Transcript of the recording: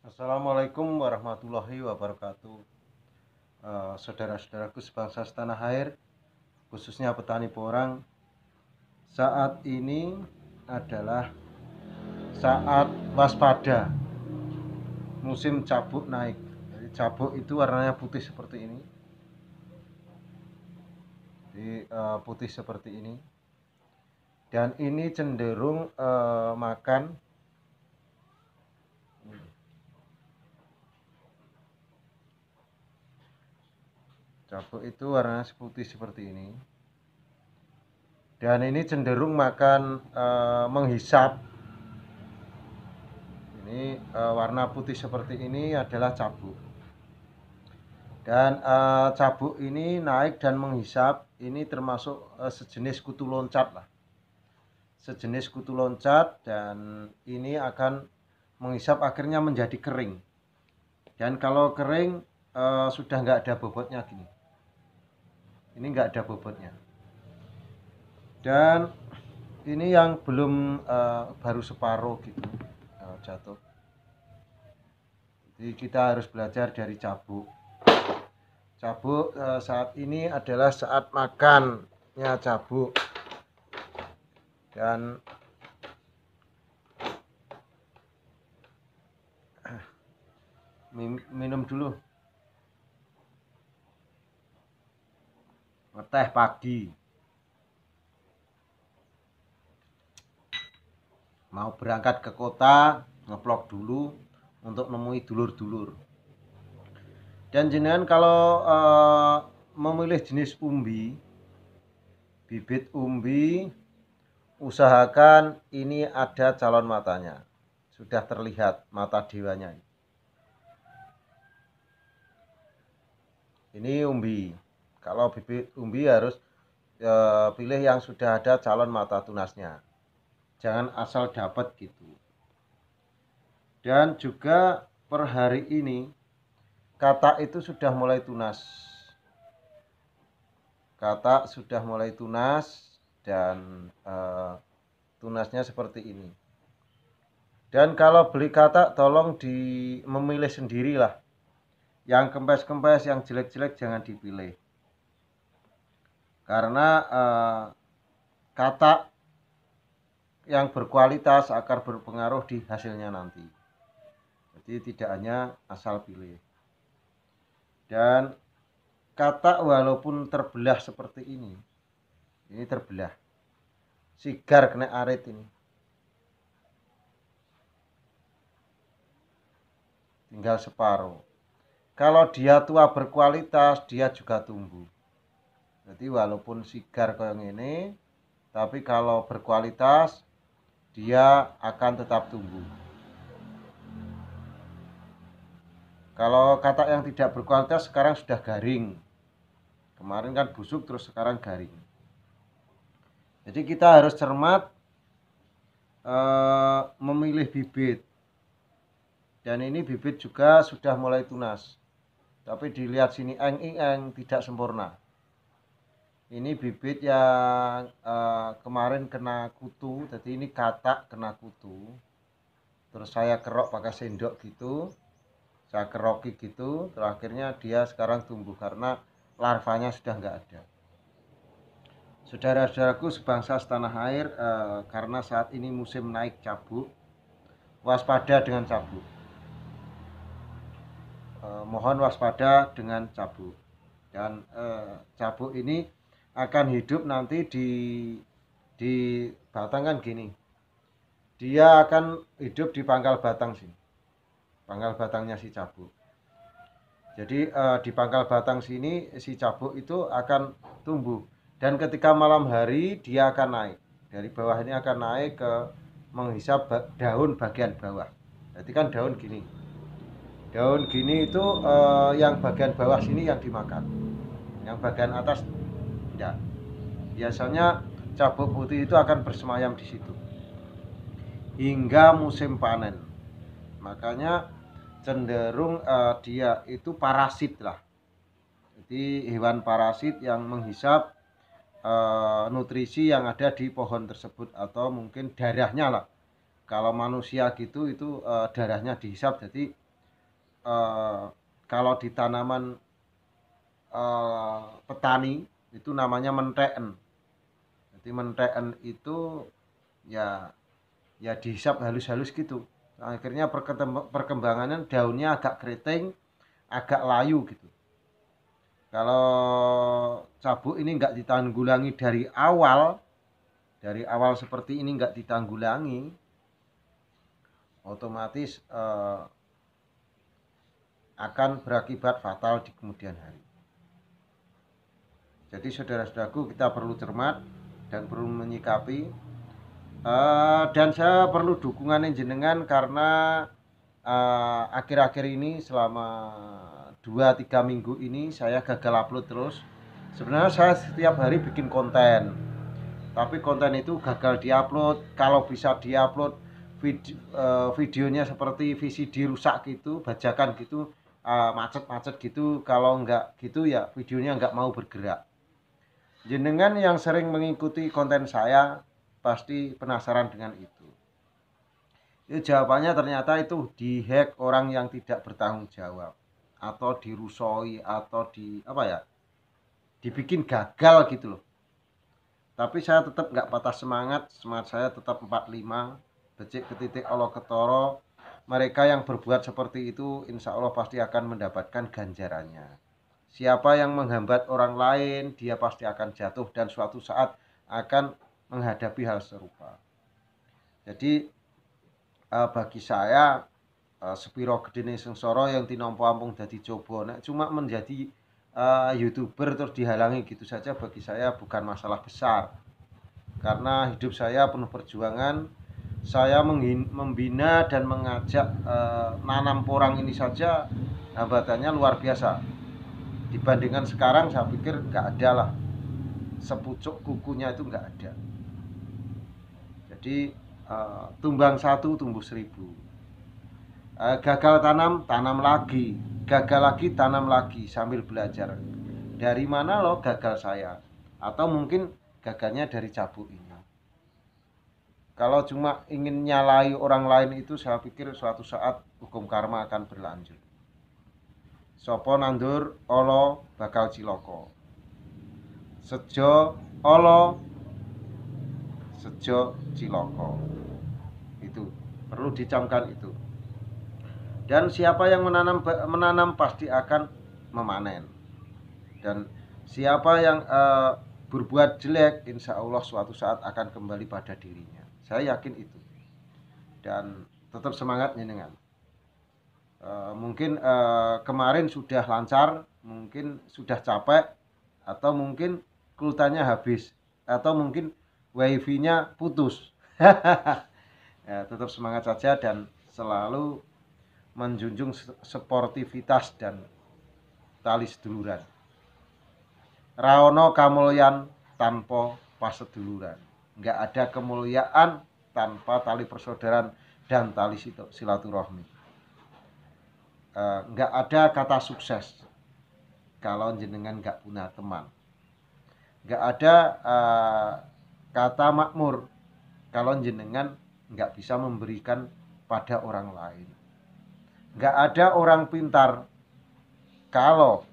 Assalamualaikum warahmatullahi wabarakatuh. Saudara-saudaraku sebangsa setanah air, khususnya petani porang, saat ini adalah saat waspada, musim cabuk naik. Jadi cabuk itu warnanya putih seperti ini. Putih seperti ini. Dan ini cenderung makan. Cabuk itu warnanya putih seperti ini. Dan ini cenderung makan menghisap. Ini warna putih seperti ini adalah cabuk. Dan cabuk ini naik dan menghisap. Ini termasuk sejenis kutu loncat lah. Sejenis kutu loncat, dan ini akan menghisap akhirnya menjadi kering. Dan kalau kering sudah nggak ada bobotnya gini. Ini nggak ada bobotnya. Dan ini yang belum baru separuh gitu jatuh. Jadi kita harus belajar dari cabuk. Cabuk saat ini adalah saat makannya cabuk. Dan minum dulu teh pagi. Mau berangkat ke kota, ngeplok dulu untuk nemui dulur-dulur. Dan jenengan kalau memilih jenis umbi, bibit umbi, usahakan ini ada calon matanya. Sudah terlihat mata dewanya. Ini umbi. Kalau bibit umbi harus pilih yang sudah ada calon mata tunasnya. Jangan asal dapat gitu. Dan juga per hari ini katak itu sudah mulai tunas. Katak sudah mulai tunas dan tunasnya seperti ini. Dan kalau beli katak tolong memilih sendirilah. Yang kempes-kempes, yang jelek-jelek jangan dipilih. Karena katak yang berkualitas akan berpengaruh di hasilnya nanti. Jadi tidak hanya asal pilih. Dan katak walaupun terbelah seperti ini terbelah. Sigar kena arit ini. Tinggal separuh. Kalau dia tua berkualitas, dia juga tumbuh. Jadi walaupun sigar kayak ini, tapi kalau berkualitas, dia akan tetap tumbuh. Kalau katak yang tidak berkualitas sekarang sudah garing. Kemarin kan busuk terus sekarang garing. Jadi kita harus cermat memilih bibit. Dan ini bibit juga sudah mulai tunas. Tapi dilihat sini eng-eng tidak sempurna. Ini bibit yang kemarin kena kutu. Jadi ini katak kena kutu. Terus saya kerok pakai sendok gitu. Saya keroki gitu. Terakhirnya dia sekarang tumbuh karena larvanya sudah nggak ada. Saudara-saudaraku sebangsa setanah air, karena saat ini musim naik cabuk, waspada dengan cabuk. Mohon waspada dengan cabuk. Dan cabuk ini akan hidup nanti di batang kan gini. Dia akan hidup di pangkal batang sini. Pangkal batangnya si cabuk. Jadi di pangkal batang sini si cabuk itu akan tumbuh. Dan ketika malam hari dia akan naik. Dari bawah ini akan naik ke menghisap daun bagian bawah. Jadi kan daun gini. Daun gini itu yang bagian bawah sini yang dimakan. Yang bagian atas tidak. Biasanya cabuk putih itu akan bersemayam di situ hingga musim panen. Makanya cenderung dia itu parasit lah. Jadi hewan parasit yang menghisap nutrisi yang ada di pohon tersebut, atau mungkin darahnya lah. Kalau manusia gitu itu darahnya dihisap, jadi eh, kalau di tanaman petani itu namanya menteen. Jadi menteen itu ya dihisap halus-halus gitu. Akhirnya perkembangannya daunnya agak keriting, agak layu gitu. Kalau cabuk ini nggak ditanggulangi dari awal seperti ini nggak ditanggulangi, otomatis akan berakibat fatal di kemudian hari. Jadi saudara-saudaraku, kita perlu cermat dan perlu menyikapi, dan saya perlu dukungan jenengan karena akhir-akhir ini selama 2-3 minggu ini saya gagal upload terus. Sebenarnya saya setiap hari bikin konten, tapi konten itu gagal diupload. Kalau bisa diupload videonya seperti VCD rusak gitu, bajakan gitu, macet-macet gitu. Kalau enggak gitu ya videonya enggak mau bergerak. Jenengan yang sering mengikuti konten saya pasti penasaran dengan itu. Jawabannya ternyata itu dihack orang yang tidak bertanggung jawab, atau dirusoi, atau dibikin gagal gitu loh. Tapi saya tetap nggak patah semangat saya tetap 45, becik ketitik Allah ketoro. Mereka yang berbuat seperti itu insya Allah pasti akan mendapatkan ganjarannya. Siapa yang menghambat orang lain, dia pasti akan jatuh dan suatu saat akan menghadapi hal serupa. Jadi bagi saya sepiro gedene sengsara yang tinompo ampung dadi coba. Nek cuma menjadi YouTuber terus dihalangi gitu saja, bagi saya bukan masalah besar. Karena hidup saya penuh perjuangan. Saya membina dan mengajak nanam porang ini saja hambatannya luar biasa. Dibandingkan sekarang saya pikir nggak ada lah, sepucuk kukunya itu nggak ada. Jadi tumbang 1 tumbuh 1000. Gagal tanam lagi, gagal lagi tanam lagi sambil belajar. Dari mana loh gagal saya? Atau mungkin gagalnya dari cabuk ini. Kalau cuma ingin nyalai orang lain itu saya pikir suatu saat hukum karma akan berlanjut. Sopo nandur olo bakal ciloko. Sejo olo sejo ciloko. Itu perlu dicamkan itu. Dan siapa yang menanam pasti akan memanen. Dan siapa yang berbuat jelek, insya Allah suatu saat akan kembali pada dirinya. Saya yakin itu. Dan tetap semangat jenengan. Mungkin kemarin sudah lancar, mungkin sudah capek, atau mungkin kuotanya habis, atau mungkin wifi-nya putus. Ya, tetap semangat saja dan selalu menjunjung sportivitas dan tali seduluran. Raono kamulyan tanpa paseduluran. Enggak ada kemuliaan tanpa tali persaudaraan dan tali silaturahmi. Enggak ada kata sukses kalau jenengan enggak punya teman. Enggak ada kata makmur kalau jenengan enggak bisa memberikan pada orang lain. Enggak ada orang pintar kalau